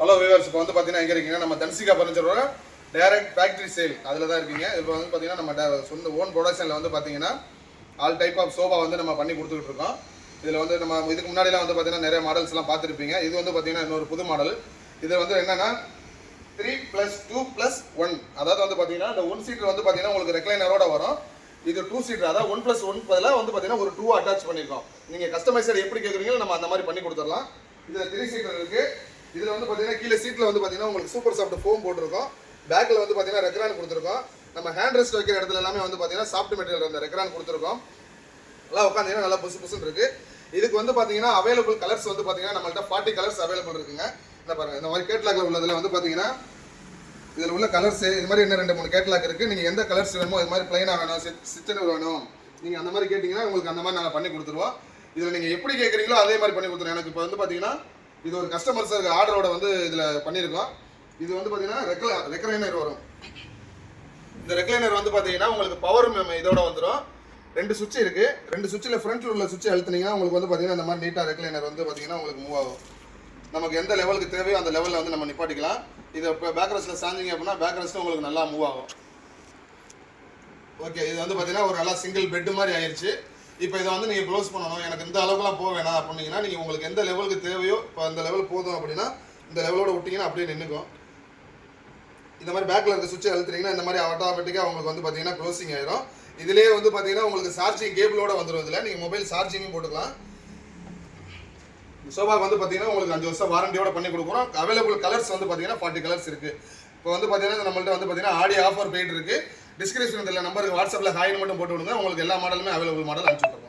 Hello viewers, இப்போ வந்து பார்த்தீங்கன்னா எங்கே இருக்கீங்க? நம்ம தன்சிகா ஃபர்னிச்சரோட டைரக்ட் ஃபேக்ட்ரி சேல் அதில் தான் இருக்கீங்க. இப்போ வந்து பார்த்தீங்கன்னா நம்ம சொந்த ஓன் ப்ரொடக்ஷனில் வந்து பார்த்தீங்கன்னா ஆல் டைப் ஆஃப் சோஃபா வந்து நம்ம பண்ணி கொடுத்துக்கிட்டு இருக்கோம். இதில் வந்து நம்ம இதுக்கு முன்னாடிலாம் வந்து பார்த்தீங்கன்னா நிறைய மாடல்ஸ்லாம் பார்த்துருப்பீங்க. இது வந்து பார்த்தீங்கன்னா இன்னொரு புது மாடல். இது வந்து என்னென்னா 3+2+1, அதாவது வந்து பார்த்தீங்கன்னா இந்த 1 சீட்டர் வந்து பார்த்தீங்கன்னா உங்களுக்கு ரெக்லைனரோட வரும். இது 2 சீட்டர், அதாவது 1+1 பதிலாக வந்து பார்த்தீங்கன்னா ஒரு 2 அட்டாச் பண்ணியிருக்கோம். நீங்கள் கஸ்டமைசர் எப்படி கேட்குறீங்களோ நம்ம அந்த மாதிரி பண்ணி கொடுத்துடலாம். இதில் 3 சீட்டர் இருக்குது. இதில் வந்து பார்த்தீங்கன்னா கீழே சீட்டில் வந்து பார்த்தீங்கன்னா உங்களுக்கு சூப்பர் சாஃப்ட் ஃபோம் போட்டிருக்கோம். பேக்கில் வந்து பார்த்தீங்கன்னா ரெக்ரான் கொடுத்துருக்கோம். நம்ம ஹேண்ட் ரெஸ்ட் வைக்கிற இடத்துல எல்லாமே வந்து பார்த்தீங்கன்னா சாஃப்ட் மெட்டீரியல் அந்த ரெக்ரான் கொடுத்துருக்கோம். நல்லா உட்காந்தீங்கன்னா நல்லா புதுசு இருக்குது. இதுக்கு வந்து பார்த்தீங்கன்னா அவைலபிள் கலர்ஸ் வந்து பார்த்தீங்கன்னா நம்மள்ட்ட 40 கலர்ஸ் அவைலபிள் இருக்குங்க. என்ன பாருங்கள், இந்த மாதிரி கேட்லாக்ல உள்ளதில் வந்து பார்த்தீங்கன்னா இதில் உள்ள கலர்ஸ் இது மாதிரி என்ன 2-3 கேட்லாக் இருக்குது. நீங்கள் எந்த கலர்ஸ் வேணுமோ இது மாதிரி பிளைனாக வேணும், சிச்சன் வேணும், நீங்கள் அந்த மாதிரி கேட்டிங்கன்னா உங்களுக்கு அந்த மாதிரி நாங்கள் பண்ணி கொடுத்துருவோம். இதில் நீங்கள் எப்படி கேட்குறீங்களோ அதே மாதிரி பண்ணி கொடுத்துருவோம். எனக்கு இப்போ வந்து பார்த்தீங்கன்னா இது ஒரு கஸ்டமர்ஸுக்கு ஆர்டரோட வந்து இதில் பண்ணியிருக்கோம். இது வந்து பார்த்தீங்கன்னா ரெக்லைனர் வரும். இந்த ரெக்லைனர் வந்து பார்த்தீங்கன்னா உங்களுக்கு பவர் இதோட வந்துடும். 2 சுவிட்ச் இருக்குது. 2 சுவிட்சில் ஃப்ரண்ட்டில் உள்ள சுவிட்சை அழுத்தினீங்கன்னா உங்களுக்கு வந்து பார்த்தீங்கன்னா இந்த மாதிரி நீட்டாக ரெக்லைனர் வந்து பார்த்தீங்கன்னா உங்களுக்கு மூவ் ஆகும். நமக்கு எந்த லெவலுக்கு தேவையோ அந்த லெவலில் வந்து நம்ம நிப்பாட்டிக்கலாம். இது இப்போ பேக் ரெஸ்ட்டில் சாஞ்சிங்க அப்படின்னா பேக் ரெஸ்ட்டும் உங்களுக்கு நல்லா மூவ் ஆகும். ஓகே, இது வந்து பார்த்தீங்கன்னா ஒரு நல்லா சிங்கிள் பெட்டு மாதிரி ஆயிடுச்சு. இப்போ இதை வந்து நீங்கள் க்ளோஸ் பண்ணணும், எனக்கு இந்த அளவுக்குலாம் போக வேணாம் அப்படின்னீங்கன்னா நீங்கள் உங்களுக்கு எந்த லெவலுக்கு தேவையோ இப்போ அந்த லெவல் போதும் அப்படின்னா இந்த லெவலோட விட்டிங்கன்னா அப்படியே நின்றுக்கும். இந்த மாதிரி பேக்கில் இருக்க சுவிட்சை அழுத்துறீங்கன்னா இந்த மாதிரி ஆட்டோமேட்டிக்காக உங்களுக்கு வந்து பார்த்தீங்கன்னா க்ளோசிங் ஆயிரும். இதிலேயே வந்து பார்த்தீங்கன்னா உங்களுக்கு சார்ஜிங் கேபிளோட வந்துடும். இதில் நீங்கள் மொபைல் சார்ஜிங்கும் போட்டுக்கலாம். சோஃபாக்கு வந்து பார்த்தீங்கன்னா உங்களுக்கு 5 வருஷம் வாரண்டியோட பண்ணி கொடுக்குறோம். அவைலபிள் கலர்ஸ் வந்து பார்த்தீங்கன்னா 40 கலர்ஸ் இருக்குது. இப்போ வந்து பார்த்தீங்கன்னா நம்மள்ட்ட வந்து பார்த்தீங்கன்னா ஆடி ஆஃபர் போயிட்டு இருக்குது. டிஸ்கிரிப்ஷன் இதில் நம்பருக்கு வாட்ஸ்அப்பில் ஹாய்னு மட்டும் போட்டு விடுங்க. உங்களுக்கு எல்லா மாடலுமே அவைலபிள் மாடல் அனுப்பிச்சுட்ருக்கோம்.